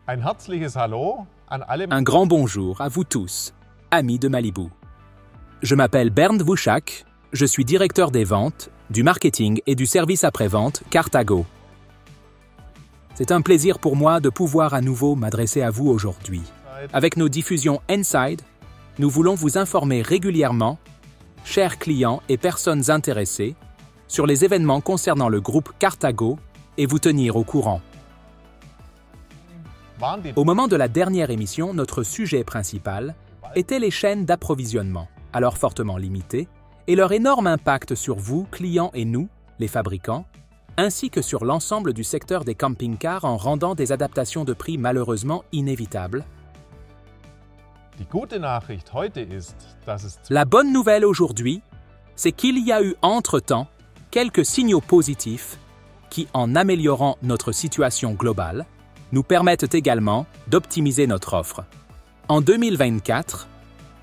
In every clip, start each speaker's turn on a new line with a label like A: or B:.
A: Ein herzliches Hallo an alle.
B: Un grand bonjour à vous tous, amis de Malibu. Je m'appelle Bernd Wuschak, je suis directeur des ventes, du marketing et du service après-vente Cartago. C'est un plaisir pour moi de pouvoir à nouveau m'adresser à vous aujourd'hui. Avec nos diffusions Inside, nous voulons vous informer régulièrement, chers clients et personnes intéressées, sur les événements concernant le groupe Cartago et vous tenir au courant. Au moment de la dernière émission, notre sujet principal était les chaînes d'approvisionnement, alors fortement limitées, et leur énorme impact sur vous, clients et nous, les fabricants, ainsi que sur l'ensemble du secteur des camping-cars en rendant des adaptations de prix malheureusement inévitables. La bonne nouvelle aujourd'hui, c'est qu'il y a eu entre-temps quelques signaux positifs qui, en améliorant notre situation globale, nous permettent également d'optimiser notre offre. En 2024,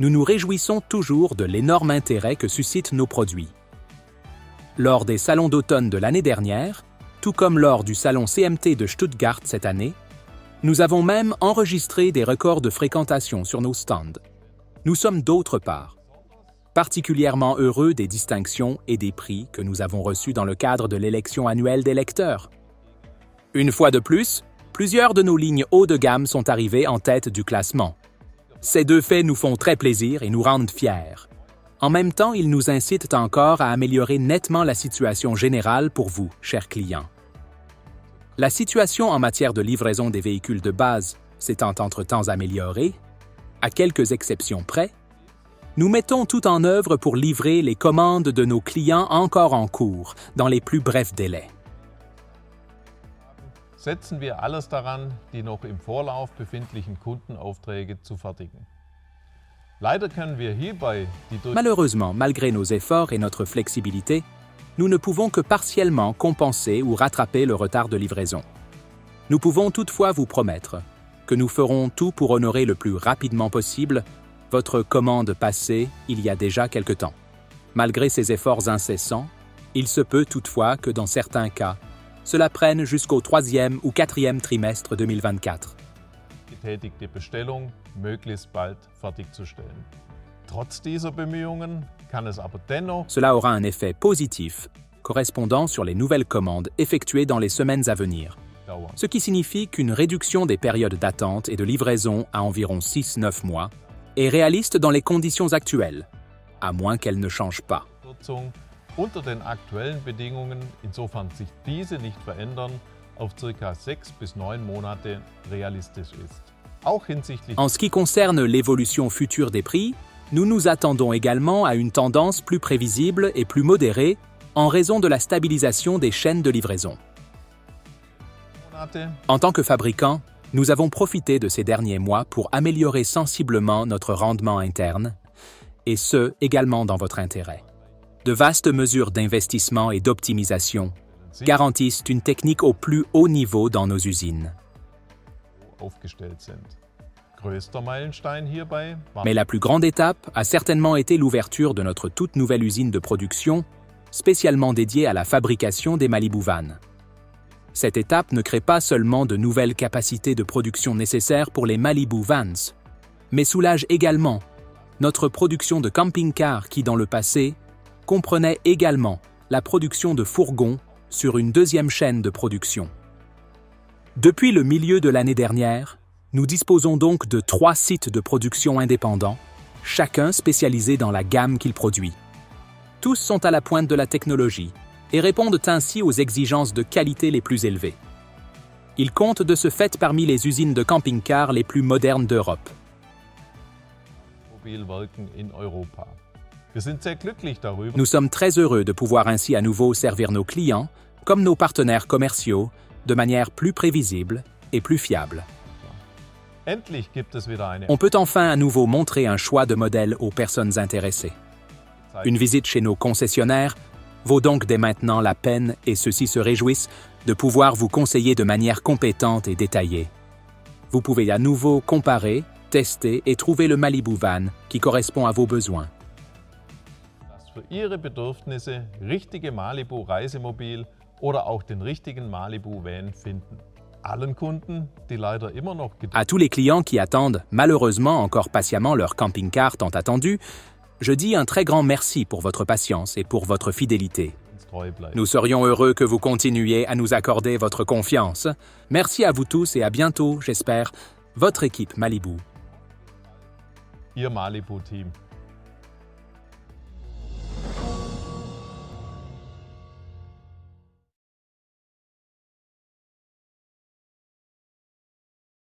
B: nous nous réjouissons toujours de l'énorme intérêt que suscitent nos produits. Lors des salons d'automne de l'année dernière, tout comme lors du salon CMT de Stuttgart cette année, nous avons même enregistré des records de fréquentation sur nos stands. Nous sommes d'autre part particulièrement heureux des distinctions et des prix que nous avons reçus dans le cadre de l'élection annuelle des lecteurs. Une fois de plus, plusieurs de nos lignes haut de gamme sont arrivées en tête du classement. Ces deux faits nous font très plaisir et nous rendent fiers. En même temps, ils nous incitent encore à améliorer nettement la situation générale pour vous, chers clients. La situation en matière de livraison des véhicules de base s'étant entre-temps améliorée, à quelques exceptions près, nous mettons tout en œuvre pour livrer les commandes de nos clients encore en cours, dans les plus brefs délais.
A: Setzen wir alles daran, die noch im Vorlauf befindlichen Kundenaufträge zu fertigen. Leider können wir hierbei
B: Malheureusement, malgré nos efforts et notre flexibilité, nous ne pouvons que partiellement compenser ou rattraper le retard de livraison. Nous pouvons toutefois vous promettre que nous ferons tout pour honorer le plus rapidement possible votre commande passée il y a déjà quelque temps. Malgré ces efforts incessants, il se peut toutefois que dans certains cas, cela prenne jusqu'au 3e ou 4e trimestre 2024.
A: getätigte Bestellung möglichst bald fertigzustellen. Trotz dieser Bemühungen kann es aber dennoch
B: Cela aura un effet positif, correspondant sur les nouvelles commandes effectuées dans les semaines à venir,
A: dauern.
B: ce qui signifie qu'une réduction des périodes d'attente et de livraison à environ 6-9 mois est réaliste dans les conditions actuelles, à moins qu'elles ne changent pas.
A: Kürzung unter den aktuellen Bedingungen, insofern sich diese nicht verändern, auf ca. 6 bis 9 Monate realistisch ist. Auch hinsichtlich
B: En ce qui concerne l'évolution future des prix, nous nous attendons également à une tendance plus prévisible et plus modérée en raison de la stabilisation des chaînes de livraison.
A: Monate
B: En tant que fabricant, nous avons profité de ces derniers mois pour améliorer sensiblement notre rendement interne, et ce, également dans votre intérêt. De vastes mesures d'investissement et d'optimisation garantissent une technique au plus haut niveau dans nos usines.
A: aufgestellt sind. Größter Meilenstein hierbei war
B: Mais la plus grande étape a certainement été l'ouverture de notre toute nouvelle usine de production, spécialement dédiée à la fabrication des Malibu Vans. Cette étape ne crée pas seulement de nouvelles capacités de production nécessaires pour les Malibu Vans, mais soulage également notre production de camping-cars qui, dans le passé, comprenait également la production de fourgons sur une deuxième chaîne de production. Depuis le milieu de l'année dernière, nous disposons donc de 3 sites de production indépendants, chacun spécialisé dans la gamme qu'il produit. Tous sont à la pointe de la technologie et répondent ainsi aux exigences de qualité les plus élevées. Ils comptent de ce fait parmi les usines de camping-cars les plus modernes d'Europe.
A: Mobilwerken in Europa. Wir sind sehr glücklich darüber,
B: Nous sommes très heureux de pouvoir ainsi à nouveau servir nos clients, comme nos partenaires commerciaux, de manière plus prévisible et plus fiable.
A: endlich gibt es wieder eine
B: On peut enfin à nouveau montrer un choix de modèles aux personnes intéressées. Une visite chez nos concessionnaires vaut donc dès maintenant la peine et ceux-ci se réjouissent de pouvoir vous conseiller de manière compétente et détaillée. Vous pouvez à nouveau comparer, tester et trouver le Malibu Van qui correspond à vos besoins.
A: das für Ihre Bedürfnisse richtige Malibu Reisemobil oder auch den richtigen Malibu Van finden. allen Kunden, die leider immer noch
B: À tous les clients qui attendent malheureusement encore patiemment leur camping-car tant attendu, je dis un très grand merci pour votre patience et pour votre fidélité.
A: treu bleiben.
B: Nous serions heureux que vous continuiez à nous accorder votre confiance. Merci à vous tous et à bientôt, j'espère. Votre équipe Malibu.
A: Ihr Malibu-Team.